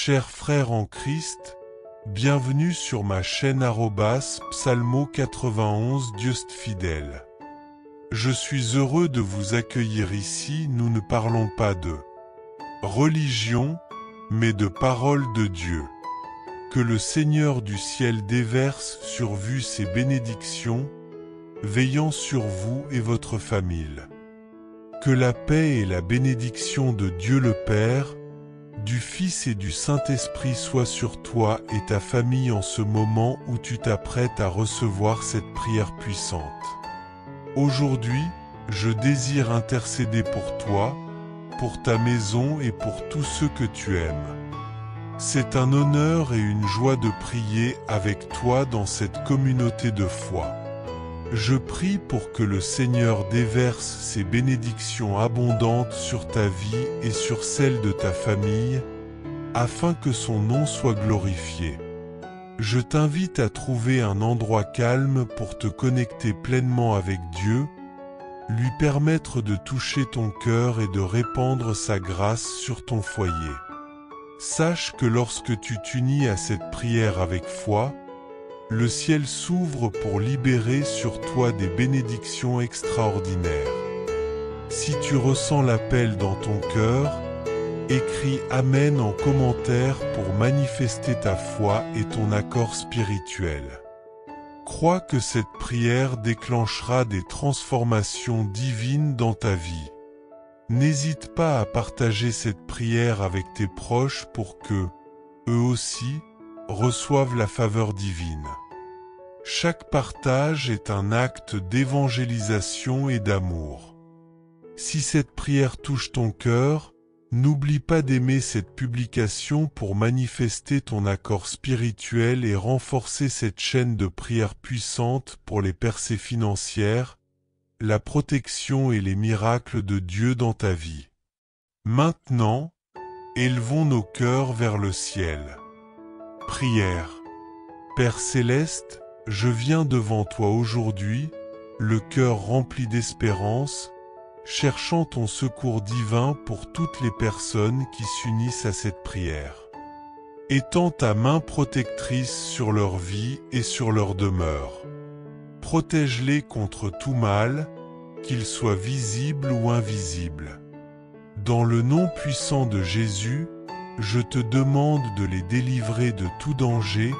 Chers frères en Christ, bienvenue sur ma chaîne Psalmo 91 Dieuste fidèle. Je suis heureux de vous accueillir ici. Nous ne parlons pas de religion, mais de parole de Dieu. Que le Seigneur du ciel déverse sur vous ses bénédictions, veillant sur vous et votre famille. Que la paix et la bénédiction de Dieu le Père, du Fils et du Saint-Esprit soient sur toi et ta famille en ce moment où tu t'apprêtes à recevoir cette prière puissante. Aujourd'hui, je désire intercéder pour toi, pour ta maison et pour tous ceux que tu aimes. C'est un honneur et une joie de prier avec toi dans cette communauté de foi. Je prie pour que le Seigneur déverse ses bénédictions abondantes sur ta vie et sur celle de ta famille, afin que son nom soit glorifié. Je t'invite à trouver un endroit calme pour te connecter pleinement avec Dieu, lui permettre de toucher ton cœur et de répandre sa grâce sur ton foyer. Sache que lorsque tu t'unis à cette prière avec foi, le ciel s'ouvre pour libérer sur toi des bénédictions extraordinaires. Si tu ressens l'appel dans ton cœur, écris Amen en commentaire pour manifester ta foi et ton accord spirituel. Crois que cette prière déclenchera des transformations divines dans ta vie. N'hésite pas à partager cette prière avec tes proches pour que, eux aussi, reçoivent la faveur divine. Chaque partage est un acte d'évangélisation et d'amour. Si cette prière touche ton cœur, n'oublie pas d'aimer cette publication pour manifester ton accord spirituel et renforcer cette chaîne de prière puissante pour les percées financières, la protection et les miracles de Dieu dans ta vie. Maintenant, élevons nos cœurs vers le ciel. Prière. Père céleste, je viens devant toi aujourd'hui, le cœur rempli d'espérance, cherchant ton secours divin pour toutes les personnes qui s'unissent à cette prière. Étends ta main protectrice sur leur vie et sur leur demeure. Protège-les contre tout mal, qu'il soit visible ou invisible. Dans le nom puissant de Jésus, je te demande de les délivrer de tout danger,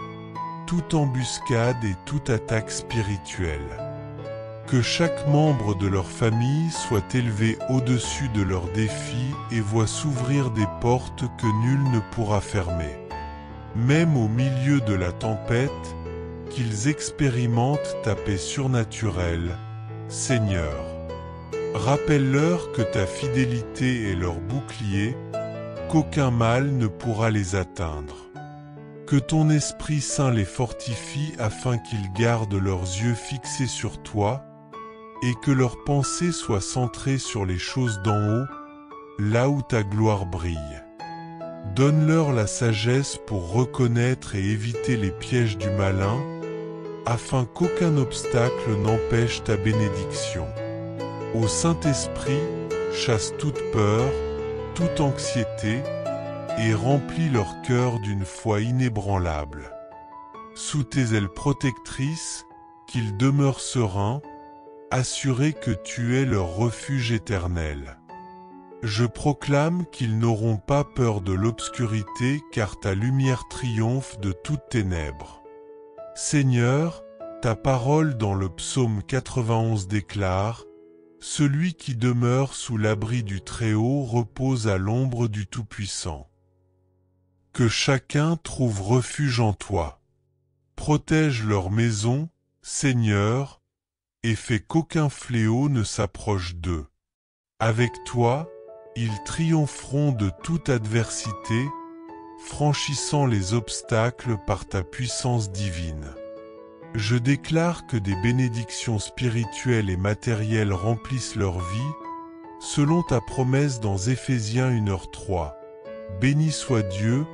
toute embuscade et toute attaque spirituelle. Que chaque membre de leur famille soit élevé au-dessus de leurs défis et voit s'ouvrir des portes que nul ne pourra fermer. Même au milieu de la tempête, qu'ils expérimentent ta paix surnaturelle, Seigneur. Rappelle-leur que ta fidélité est leur bouclier, qu'aucun mal ne pourra les atteindre. Que ton Esprit Saint les fortifie afin qu'ils gardent leurs yeux fixés sur toi, et que leurs pensées soient centrées sur les choses d'en haut, là où ta gloire brille. Donne-leur la sagesse pour reconnaître et éviter les pièges du malin, afin qu'aucun obstacle n'empêche ta bénédiction. Ô Saint-Esprit, chasse toute peur, toute anxiété, et remplis leur cœur d'une foi inébranlable. Sous tes ailes protectrices, qu'ils demeurent sereins, assurés que tu es leur refuge éternel. Je proclame qu'ils n'auront pas peur de l'obscurité car ta lumière triomphe de toutes ténèbres. Seigneur, ta parole dans le psaume 91 déclare « Celui qui demeure sous l'abri du Très-Haut repose à l'ombre du Tout-Puissant. » Que chacun trouve refuge en toi. Protège leur maison, Seigneur, et fais qu'aucun fléau ne s'approche d'eux. Avec toi, ils triompheront de toute adversité, franchissant les obstacles par ta puissance divine. Je déclare que des bénédictions spirituelles et matérielles remplissent leur vie, selon ta promesse dans Éphésiens 1h3. Béni soit Dieu,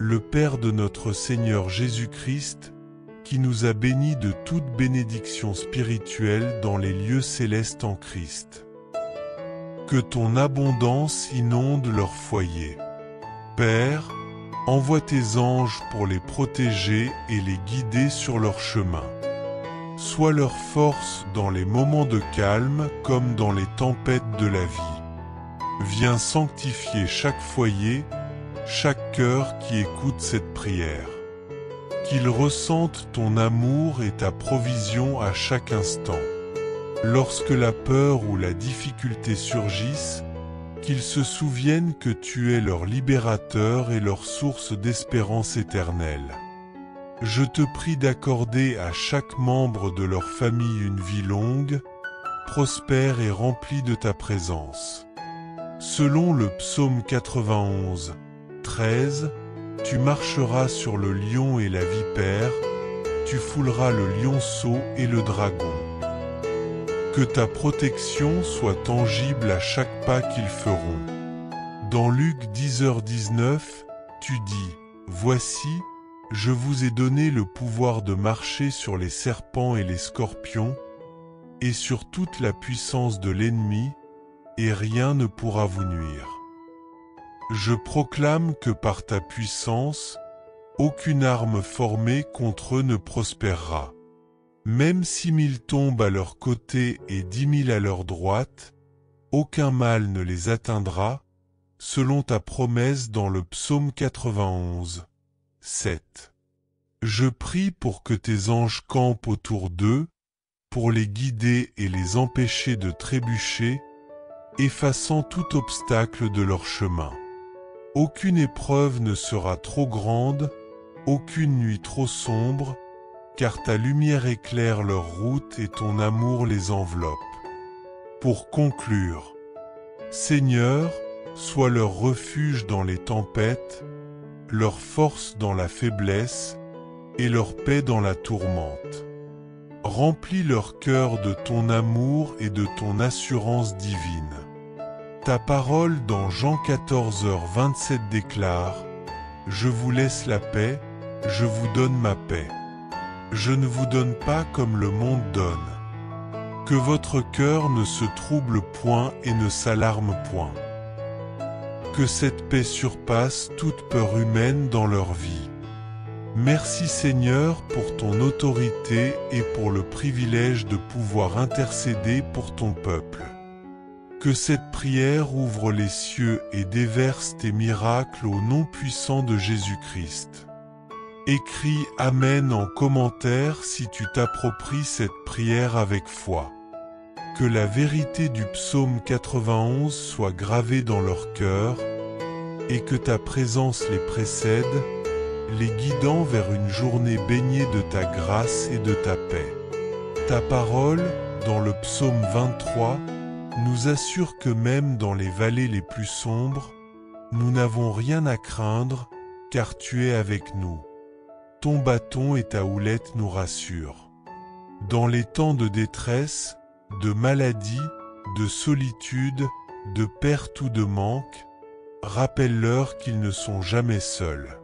le Père de notre Seigneur Jésus-Christ, qui nous a bénis de toute bénédiction spirituelle dans les lieux célestes en Christ. Que ton abondance inonde leur foyer. Père, Envoie tes anges pour les protéger et les guider sur leur chemin. Sois leur force dans les moments de calme comme dans les tempêtes de la vie. Viens sanctifier chaque foyer, chaque cœur qui écoute cette prière. Qu'ils ressentent ton amour et ta provision à chaque instant. Lorsque la peur ou la difficulté surgissent, qu'ils se souviennent que tu es leur libérateur et leur source d'espérance éternelle. Je te prie d'accorder à chaque membre de leur famille une vie longue, prospère et remplie de ta présence. Selon le psaume 91, 13, tu marcheras sur le lion et la vipère, tu fouleras le lionceau et le dragon. Que ta protection soit tangible à chaque pas qu'ils feront. Dans Luc 10h19, tu dis, « Voici, je vous ai donné le pouvoir de marcher sur les serpents et les scorpions, et sur toute la puissance de l'ennemi, et rien ne pourra vous nuire. Je proclame que par ta puissance, aucune arme formée contre eux ne prospérera. Même 6000 tombent à leur côté et 10 000 à leur droite, aucun mal ne les atteindra, selon ta promesse dans le psaume 91, 7. Je prie pour que tes anges campent autour d'eux, pour les guider et les empêcher de trébucher, effaçant tout obstacle de leur chemin. Aucune épreuve ne sera trop grande, aucune nuit trop sombre, car ta lumière éclaire leur route et ton amour les enveloppe. Pour conclure, Seigneur, sois leur refuge dans les tempêtes, leur force dans la faiblesse et leur paix dans la tourmente. Remplis leur cœur de ton amour et de ton assurance divine. Ta parole dans Jean 14h27 déclare « Je vous laisse la paix, je vous donne ma paix. Je ne vous donne pas comme le monde donne. Que votre cœur ne se trouble point et ne s'alarme point. Que cette paix surpasse toute peur humaine dans leur vie. Merci Seigneur pour ton autorité et pour le privilège de pouvoir intercéder pour ton peuple. Que cette prière ouvre les cieux et déverse tes miracles au nom puissant de Jésus-Christ. Écris Amen en commentaire si tu t'appropries cette prière avec foi. Que la vérité du psaume 91 soit gravée dans leur cœur et que ta présence les précède, les guidant vers une journée baignée de ta grâce et de ta paix. Ta parole, dans le psaume 23, nous assure que même dans les vallées les plus sombres, nous n'avons rien à craindre, car tu es avec nous. Ton bâton et ta houlette nous rassurent. Dans les temps de détresse, de maladie, de solitude, de perte ou de manque, rappelle-leur qu'ils ne sont jamais seuls.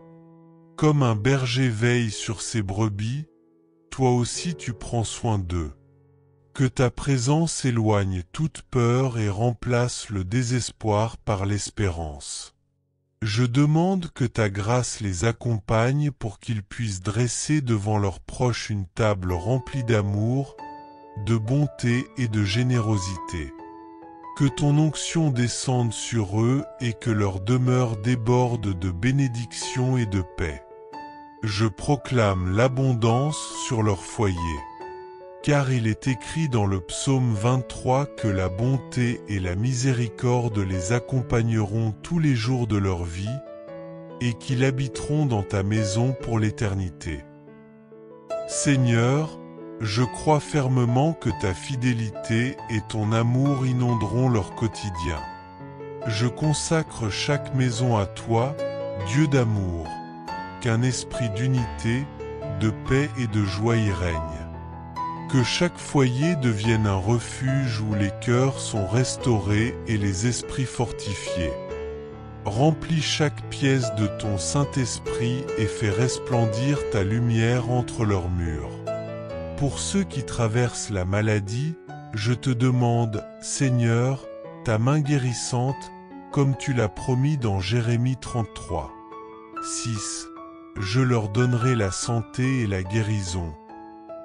Comme un berger veille sur ses brebis, toi aussi tu prends soin d'eux. Que ta présence éloigne toute peur et remplace le désespoir par l'espérance. Je demande que ta grâce les accompagne pour qu'ils puissent dresser devant leurs proches une table remplie d'amour, de bonté et de générosité. Que ton onction descende sur eux et que leur demeure déborde de bénédictions et de paix. Je proclame l'abondance sur leur foyer. Car il est écrit dans le psaume 23 que la bonté et la miséricorde les accompagneront tous les jours de leur vie, et qu'ils habiteront dans ta maison pour l'éternité. Seigneur, je crois fermement que ta fidélité et ton amour inonderont leur quotidien. Je consacre chaque maison à toi, Dieu d'amour, qu'un esprit d'unité, de paix et de joie y règne. Que chaque foyer devienne un refuge où les cœurs sont restaurés et les esprits fortifiés. Remplis chaque pièce de ton Saint-Esprit et fais resplendir ta lumière entre leurs murs. Pour ceux qui traversent la maladie, je te demande, Seigneur, ta main guérissante, comme tu l'as promis dans Jérémie 33. 6. Je leur donnerai la santé et la guérison.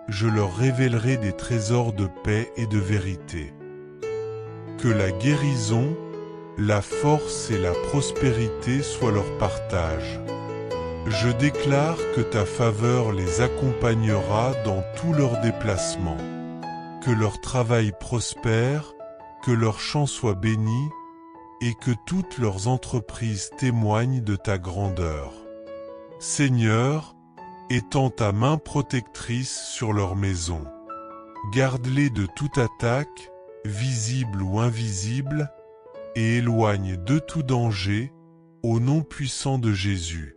Je leur révélerai des trésors de paix et de vérité. Que la guérison, la force et la prospérité soient leur partage. Je déclare que ta faveur les accompagnera dans tous leurs déplacements. Que leur travail prospère, que leur champ soit béni, et que toutes leurs entreprises témoignent de ta grandeur. Seigneur, étends ta main protectrice sur leur maison. Garde-les de toute attaque, visible ou invisible, et éloigne de tout danger, au nom puissant de Jésus.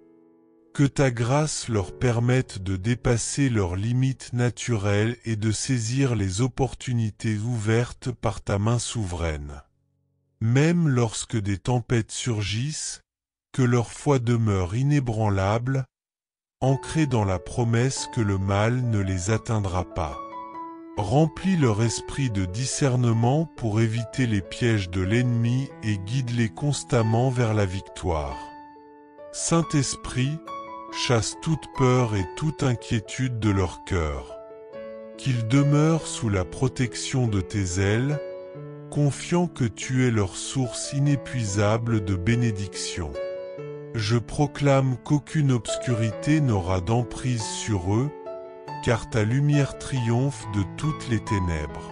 Que ta grâce leur permette de dépasser leurs limites naturelles et de saisir les opportunités ouvertes par ta main souveraine. Même lorsque des tempêtes surgissent, que leur foi demeure inébranlable, ancrée dans la promesse que le mal ne les atteindra pas. Remplis leur esprit de discernement pour éviter les pièges de l'ennemi et guide-les constamment vers la victoire. Saint-Esprit, chasse toute peur et toute inquiétude de leur cœur. Qu'ils demeurent sous la protection de tes ailes, confiant que tu es leur source inépuisable de bénédiction. Je proclame qu'aucune obscurité n'aura d'emprise sur eux, car ta lumière triomphe de toutes les ténèbres.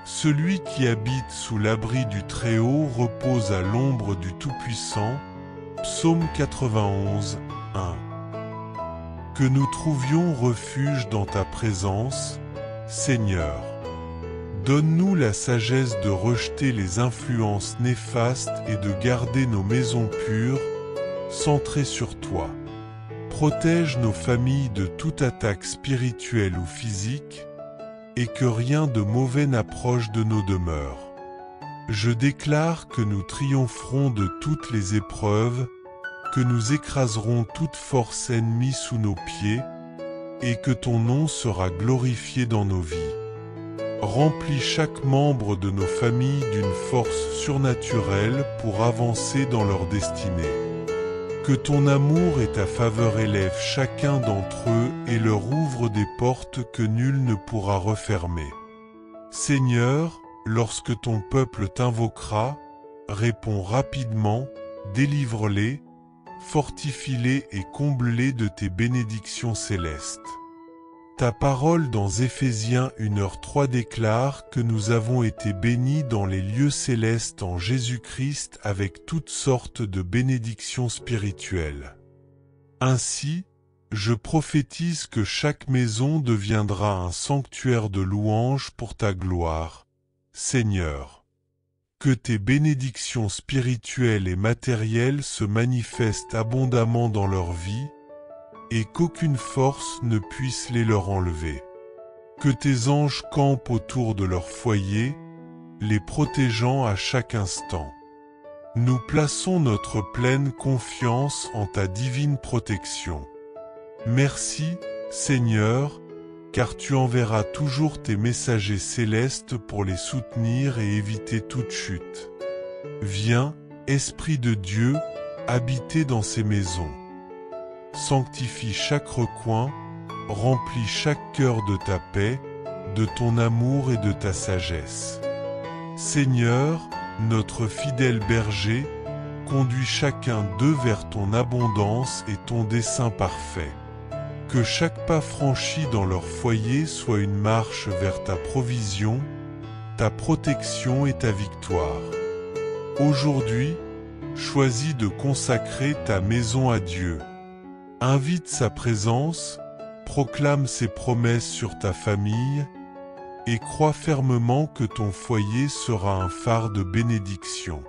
Celui qui habite sous l'abri du Très-Haut repose à l'ombre du Tout-Puissant. Psaume 91, 1. Que nous trouvions refuge dans ta présence, Seigneur. Donne-nous la sagesse de rejeter les influences néfastes et de garder nos maisons pures, centrées sur toi. Protège nos familles de toute attaque spirituelle ou physique, et que rien de mauvais n'approche de nos demeures. Je déclare que nous triompherons de toutes les épreuves, que nous écraserons toute force ennemie sous nos pieds, et que ton nom sera glorifié dans nos vies. Remplis chaque membre de nos familles d'une force surnaturelle pour avancer dans leur destinée. Que ton amour et ta faveur élèvent chacun d'entre eux et leur ouvrent des portes que nul ne pourra refermer. Seigneur, lorsque ton peuple t'invoquera, réponds rapidement, délivre-les, fortifie-les et comble-les de tes bénédictions célestes. Ta parole dans Éphésiens 1h3 déclare que nous avons été bénis dans les lieux célestes en Jésus-Christ avec toutes sortes de bénédictions spirituelles. Ainsi, je prophétise que chaque maison deviendra un sanctuaire de louanges pour ta gloire, Seigneur. Que tes bénédictions spirituelles et matérielles se manifestent abondamment dans leur vie, et qu'aucune force ne puisse les leur enlever. Que tes anges campent autour de leur foyer, les protégeant à chaque instant. Nous plaçons notre pleine confiance en ta divine protection. Merci, Seigneur, car tu enverras toujours tes messagers célestes pour les soutenir et éviter toute chute. Viens, Esprit de Dieu, habiter dans ces maisons. Sanctifie chaque recoin, remplis chaque cœur de ta paix, de ton amour et de ta sagesse. Seigneur, notre fidèle berger, conduis chacun d'eux vers ton abondance et ton dessein parfait. Que chaque pas franchi dans leur foyer soit une marche vers ta provision, ta protection et ta victoire. Aujourd'hui, choisis de consacrer ta maison à Dieu. Invite sa présence, proclame ses promesses sur ta famille, et crois fermement que ton foyer sera un phare de bénédiction.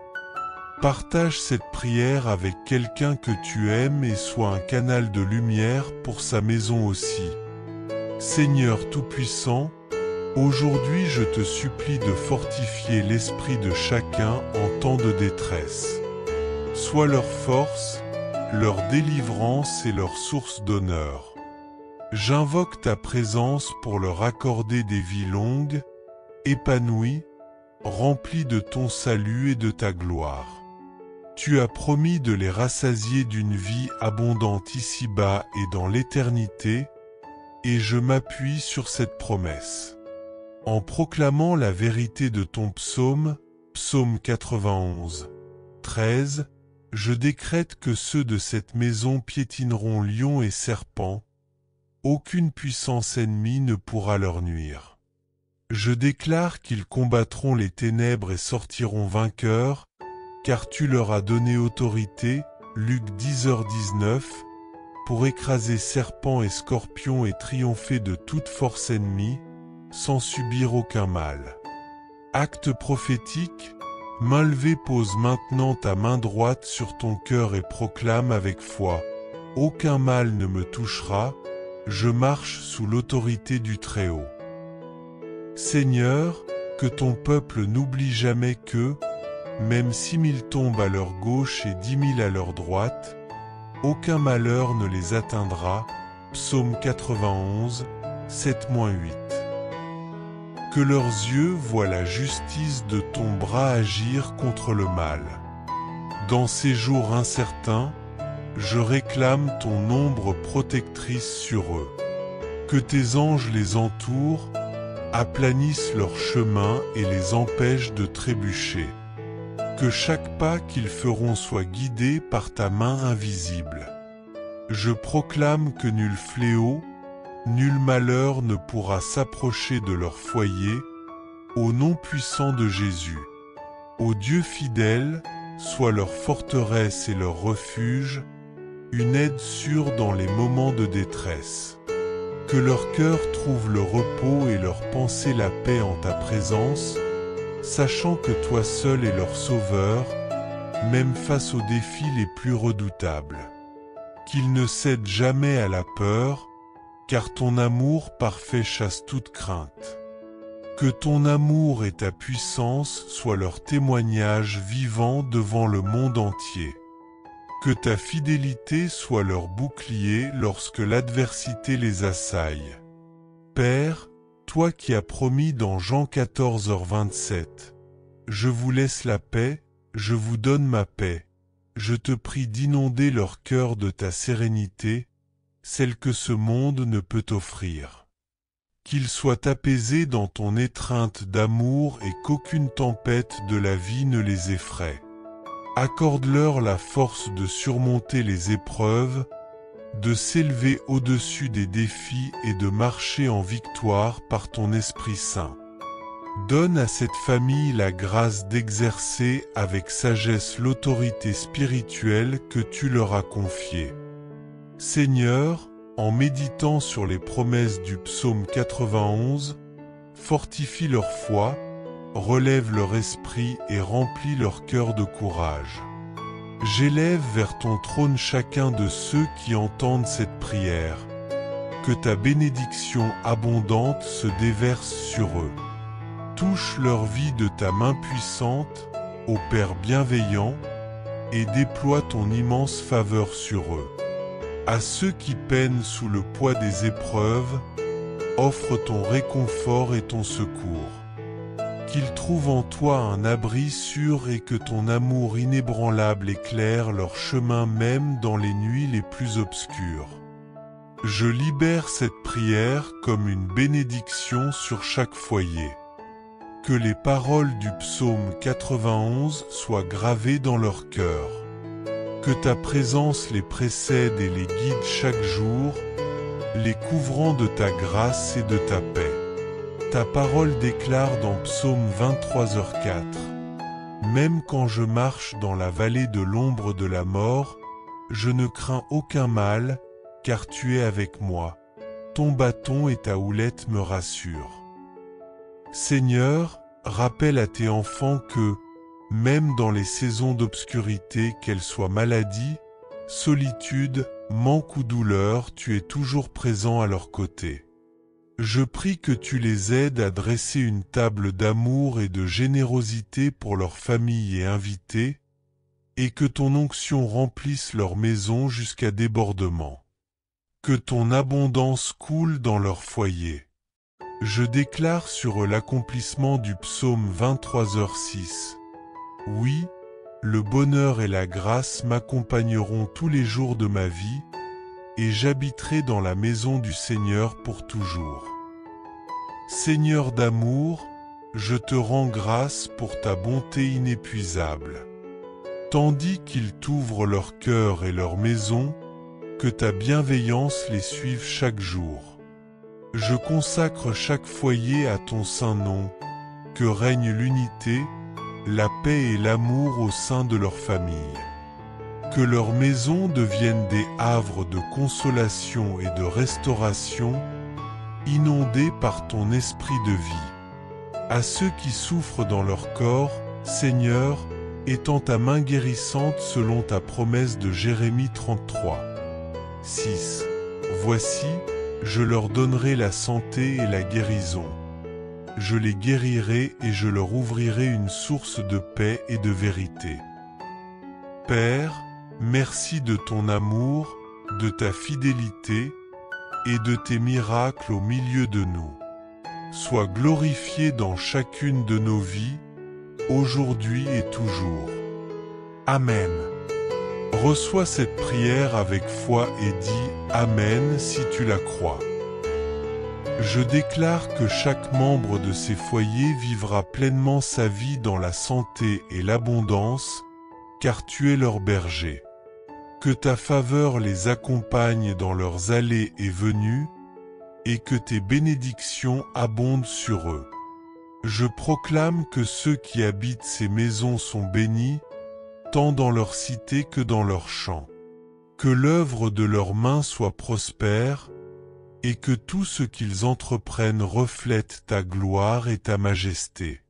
Partage cette prière avec quelqu'un que tu aimes et sois un canal de lumière pour sa maison aussi. Seigneur Tout-Puissant, aujourd'hui je te supplie de fortifier l'esprit de chacun en temps de détresse. Sois leur force, leur délivrance et leur source d'honneur. J'invoque ta présence pour leur accorder des vies longues, épanouies, remplies de ton salut et de ta gloire. Tu as promis de les rassasier d'une vie abondante ici-bas et dans l'éternité, et je m'appuie sur cette promesse. En proclamant la vérité de ton psaume, psaume 91, 13, je décrète que ceux de cette maison piétineront lions et serpents, aucune puissance ennemie ne pourra leur nuire. Je déclare qu'ils combattront les ténèbres et sortiront vainqueurs, car tu leur as donné autorité, Luc 10h19, pour écraser serpents et scorpions et triompher de toute force ennemie, sans subir aucun mal. Acte prophétique, main levée, pose maintenant ta main droite sur ton cœur et proclame avec foi, « Aucun mal ne me touchera, je marche sous l'autorité du Très-Haut. » Seigneur, que ton peuple n'oublie jamais que, même 6000 tombent à leur gauche et 10 000 à leur droite, aucun malheur ne les atteindra. Psaume 91, 7-8. Que leurs yeux voient la justice de ton bras agir contre le mal. Dans ces jours incertains, je réclame ton ombre protectrice sur eux. Que tes anges les entourent, aplanissent leur chemin et les empêchent de trébucher. Que chaque pas qu'ils feront soit guidé par ta main invisible. Je proclame que nul fléau, nul malheur ne pourra s'approcher de leur foyer, au nom puissant de Jésus. Ô Dieu fidèle, sois leur forteresse et leur refuge, une aide sûre dans les moments de détresse. Que leur cœur trouve le repos et leur pensée la paix en ta présence, sachant que toi seul es leur sauveur, même face aux défis les plus redoutables. Qu'ils ne cèdent jamais à la peur, car ton amour parfait chasse toute crainte. Que ton amour et ta puissance soient leur témoignage vivant devant le monde entier. Que ta fidélité soit leur bouclier lorsque l'adversité les assaille. Père, toi qui as promis dans Jean 14h27, « Je vous laisse la paix, je vous donne ma paix », je te prie d'inonder leur cœur de ta sérénité, celle que ce monde ne peut offrir. Qu'ils soient apaisés dans ton étreinte d'amour et qu'aucune tempête de la vie ne les effraie. Accorde-leur la force de surmonter les épreuves, de s'élever au-dessus des défis et de marcher en victoire par ton Esprit Saint. Donne à cette famille la grâce d'exercer avec sagesse l'autorité spirituelle que tu leur as confiée. Seigneur, en méditant sur les promesses du psaume 91, fortifie leur foi, relève leur esprit et remplis leur cœur de courage. J'élève vers ton trône chacun de ceux qui entendent cette prière. Que ta bénédiction abondante se déverse sur eux. Touche leur vie de ta main puissante, ô Père bienveillant, et déploie ton immense faveur sur eux. À ceux qui peinent sous le poids des épreuves, offre ton réconfort et ton secours. Qu'ils trouvent en toi un abri sûr et que ton amour inébranlable éclaire leur chemin même dans les nuits les plus obscures. Je libère cette prière comme une bénédiction sur chaque foyer. Que les paroles du psaume 91 soient gravées dans leur cœur. Que ta présence les précède et les guide chaque jour, les couvrant de ta grâce et de ta paix. Ta parole déclare dans Psaume 23h4 « Même quand je marche dans la vallée de l'ombre de la mort, je ne crains aucun mal, car tu es avec moi. Ton bâton et ta houlette me rassurent. » Seigneur, rappelle à tes enfants que, même dans les saisons d'obscurité, qu'elles soient maladie, solitude, manque ou douleur, tu es toujours présent à leur côté. Je prie que tu les aides à dresser une table d'amour et de générosité pour leurs familles et invités, et que ton onction remplisse leur maison jusqu'à débordement. Que ton abondance coule dans leur foyer. Je déclare sur eux l'accomplissement du psaume 23h6. Oui, le bonheur et la grâce m'accompagneront tous les jours de ma vie, et j'habiterai dans la maison du Seigneur pour toujours. Seigneur d'amour, je te rends grâce pour ta bonté inépuisable. Tandis qu'ils t'ouvrent leur cœur et leur maison, que ta bienveillance les suive chaque jour. Je consacre chaque foyer à ton saint nom, que règne l'unité, la paix et l'amour au sein de leur famille. Que leurs maisons deviennent des havres de consolation et de restauration, inondés par ton esprit de vie. À ceux qui souffrent dans leur corps, Seigneur, étends ta main guérissante selon ta promesse de Jérémie 33. 6. Voici, je leur donnerai la santé et la guérison. Je les guérirai et je leur ouvrirai une source de paix et de vérité. Père, merci de ton amour, de ta fidélité et de tes miracles au milieu de nous. Sois glorifié dans chacune de nos vies, aujourd'hui et toujours. Amen. Reçois cette prière avec foi et dis « Amen » si tu la crois. Je déclare que chaque membre de ces foyers vivra pleinement sa vie dans la santé et l'abondance, car tu es leur berger. Que ta faveur les accompagne dans leurs allées et venues, et que tes bénédictions abondent sur eux. Je proclame que ceux qui habitent ces maisons sont bénis, tant dans leur cité que dans leurs champs. Que l'œuvre de leurs mains soit prospère, et que tout ce qu'ils entreprennent reflète ta gloire et ta majesté.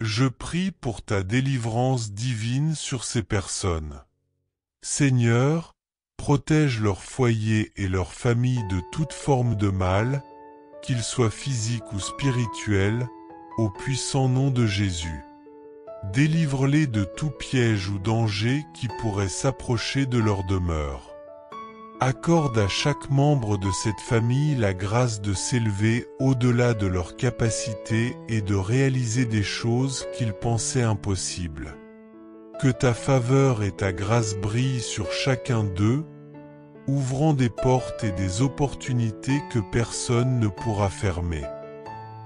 Je prie pour ta délivrance divine sur ces personnes. Seigneur, protège leur foyer et leur famille de toute forme de mal, qu'il soit physique ou spirituel, au puissant nom de Jésus. Délivre-les de tout piège ou danger qui pourrait s'approcher de leur demeure. Accorde à chaque membre de cette famille la grâce de s'élever au-delà de leurs capacités et de réaliser des choses qu'ils pensaient impossibles. Que ta faveur et ta grâce brillent sur chacun d'eux, ouvrant des portes et des opportunités que personne ne pourra fermer.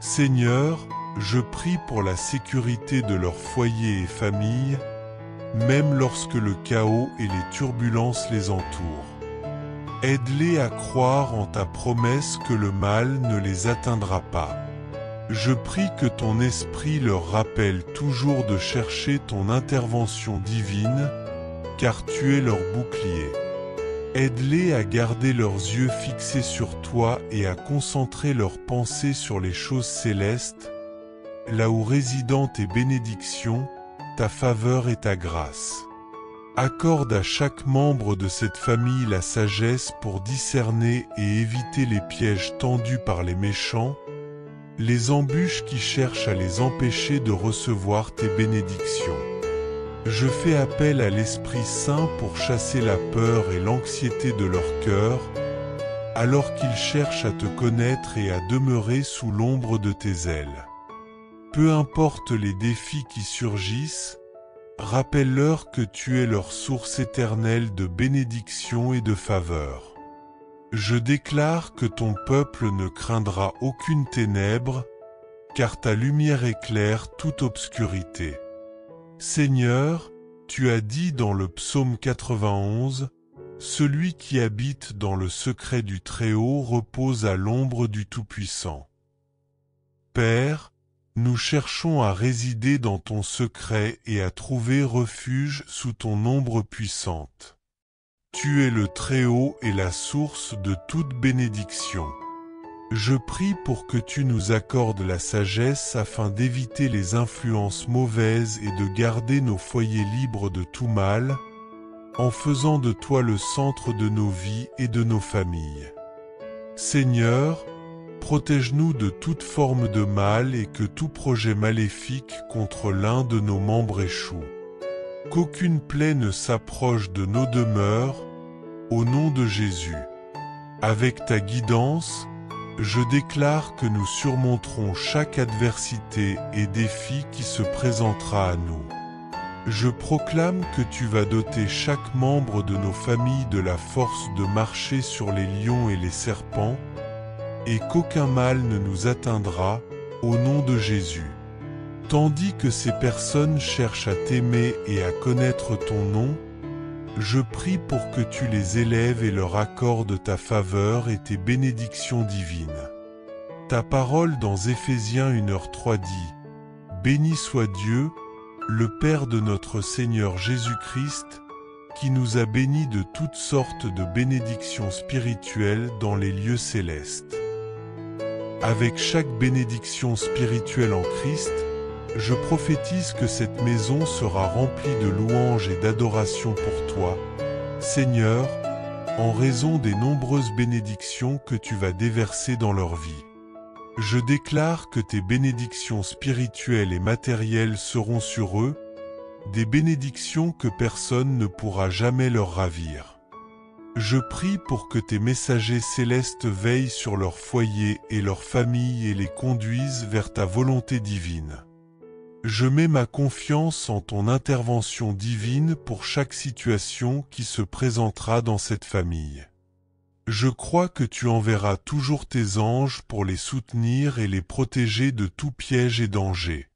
Seigneur, je prie pour la sécurité de leurs foyers et familles, même lorsque le chaos et les turbulences les entourent. Aide-les à croire en ta promesse que le mal ne les atteindra pas. Je prie que ton esprit leur rappelle toujours de chercher ton intervention divine, car tu es leur bouclier. Aide-les à garder leurs yeux fixés sur toi et à concentrer leurs pensées sur les choses célestes, là où résident tes bénédictions, ta faveur et ta grâce. Accorde à chaque membre de cette famille la sagesse pour discerner et éviter les pièges tendus par les méchants, les embûches qui cherchent à les empêcher de recevoir tes bénédictions. Je fais appel à l'Esprit Saint pour chasser la peur et l'anxiété de leur cœur, alors qu'ils cherchent à te connaître et à demeurer sous l'ombre de tes ailes. Peu importe les défis qui surgissent, rappelle-leur que tu es leur source éternelle de bénédiction et de faveur. Je déclare que ton peuple ne craindra aucune ténèbre, car ta lumière éclaire toute obscurité. Seigneur, tu as dit dans le psaume 91, « Celui qui habite dans le secret du Très-Haut repose à l'ombre du Tout-Puissant. » Père, nous cherchons à résider dans ton secret et à trouver refuge sous ton ombre puissante. Tu es le Très-Haut et la source de toute bénédiction. Je prie pour que tu nous accordes la sagesse afin d'éviter les influences mauvaises et de garder nos foyers libres de tout mal, en faisant de toi le centre de nos vies et de nos familles. Seigneur, protège-nous de toute forme de mal et que tout projet maléfique contre l'un de nos membres échoue. Qu'aucune plaie ne s'approche de nos demeures, au nom de Jésus. Avec ta guidance, je déclare que nous surmonterons chaque adversité et défi qui se présentera à nous. Je proclame que tu vas doter chaque membre de nos familles de la force de marcher sur les lions et les serpents, et qu'aucun mal ne nous atteindra, au nom de Jésus. Tandis que ces personnes cherchent à t'aimer et à connaître ton nom, je prie pour que tu les élèves et leur accordes ta faveur et tes bénédictions divines. Ta parole dans Éphésiens 1h3 dit « Béni soit Dieu, le Père de notre Seigneur Jésus-Christ, qui nous a bénis de toutes sortes de bénédictions spirituelles dans les lieux célestes. » Avec chaque bénédiction spirituelle en Christ, je prophétise que cette maison sera remplie de louanges et d'adoration pour toi, Seigneur, en raison des nombreuses bénédictions que tu vas déverser dans leur vie. Je déclare que tes bénédictions spirituelles et matérielles seront sur eux, des bénédictions que personne ne pourra jamais leur ravir. Je prie pour que tes messagers célestes veillent sur leur foyer et leur famille et les conduisent vers ta volonté divine. Je mets ma confiance en ton intervention divine pour chaque situation qui se présentera dans cette famille. Je crois que tu enverras toujours tes anges pour les soutenir et les protéger de tout piège et danger.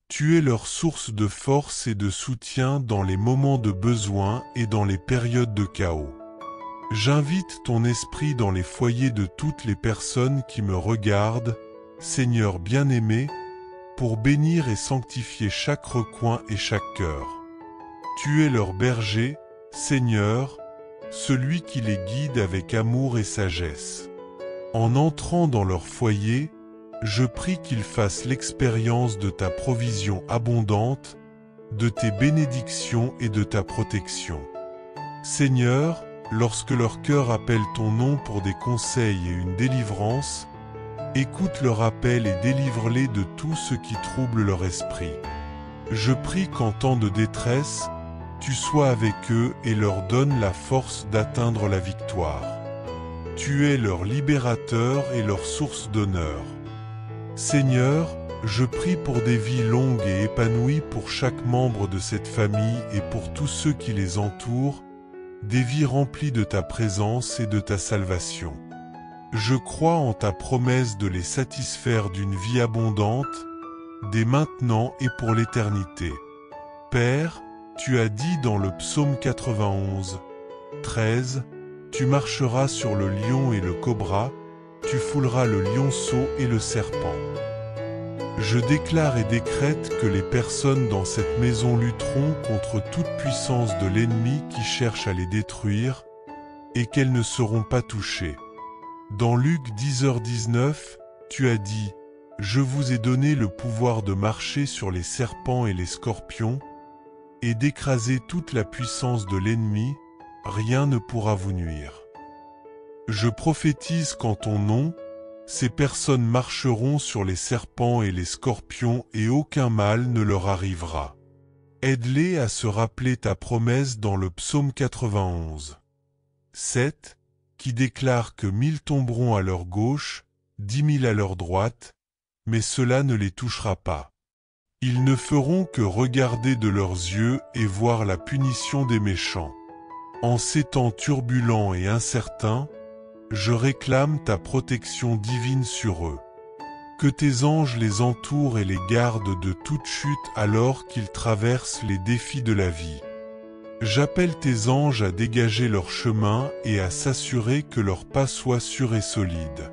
Tu es leur source de force et de soutien dans les moments de besoin et dans les périodes de chaos. J'invite ton esprit dans les foyers de toutes les personnes qui me regardent, Seigneur bien-aimé, pour bénir et sanctifier chaque recoin et chaque cœur. Tu es leur berger, Seigneur, celui qui les guide avec amour et sagesse. En entrant dans leur foyer, je prie qu'ils fassent l'expérience de ta provision abondante, de tes bénédictions et de ta protection. Seigneur, lorsque leur cœur appelle ton nom pour des conseils et une délivrance, écoute leur appel et délivre-les de tout ce qui trouble leur esprit. Je prie qu'en temps de détresse, tu sois avec eux et leur donnes la force d'atteindre la victoire. Tu es leur libérateur et leur source d'honneur. Seigneur, je prie pour des vies longues et épanouies pour chaque membre de cette famille et pour tous ceux qui les entourent, des vies remplies de ta présence et de ta salvation. Je crois en ta promesse de les satisfaire d'une vie abondante, dès maintenant et pour l'éternité. Père, tu as dit dans le psaume 91, 13, « Tu marcheras sur le lion et le cobra, tu fouleras le lionceau et le serpent. » Je déclare et décrète que les personnes dans cette maison lutteront contre toute puissance de l'ennemi qui cherche à les détruire, et qu'elles ne seront pas touchées. Dans Luc 10h19, tu as dit « Je vous ai donné le pouvoir de marcher sur les serpents et les scorpions, et d'écraser toute la puissance de l'ennemi, rien ne pourra vous nuire. » Je prophétise qu'en ton nom, ces personnes marcheront sur les serpents et les scorpions et aucun mal ne leur arrivera. Aide-les à se rappeler ta promesse dans le psaume 91. 7, qui déclare que 1000 tomberont à leur gauche, 10 000 à leur droite, mais cela ne les touchera pas. Ils ne feront que regarder de leurs yeux et voir la punition des méchants. En ces temps turbulents et incertains, je réclame ta protection divine sur eux. Que tes anges les entourent et les gardent de toute chute alors qu'ils traversent les défis de la vie. J'appelle tes anges à dégager leur chemin et à s'assurer que leurs pas soient sûrs et solides.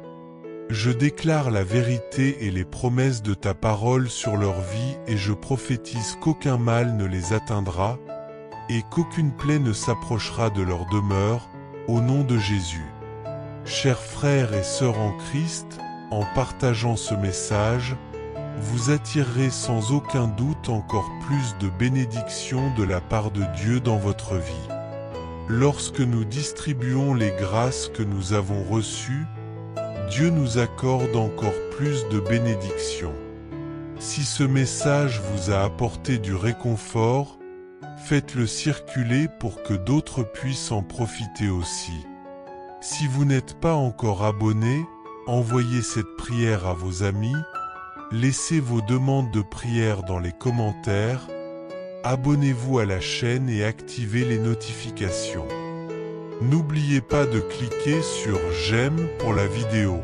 Je déclare la vérité et les promesses de ta parole sur leur vie et je prophétise qu'aucun mal ne les atteindra et qu'aucune plaie ne s'approchera de leur demeure, au nom de Jésus. Chers frères et sœurs en Christ, en partageant ce message, vous attirerez sans aucun doute encore plus de bénédictions de la part de Dieu dans votre vie. Lorsque nous distribuons les grâces que nous avons reçues, Dieu nous accorde encore plus de bénédictions. Si ce message vous a apporté du réconfort, faites-le circuler pour que d'autres puissent en profiter aussi. Si vous n'êtes pas encore abonné, envoyez cette prière à vos amis, laissez vos demandes de prière dans les commentaires, abonnez-vous à la chaîne et activez les notifications. N'oubliez pas de cliquer sur j'aime pour la vidéo.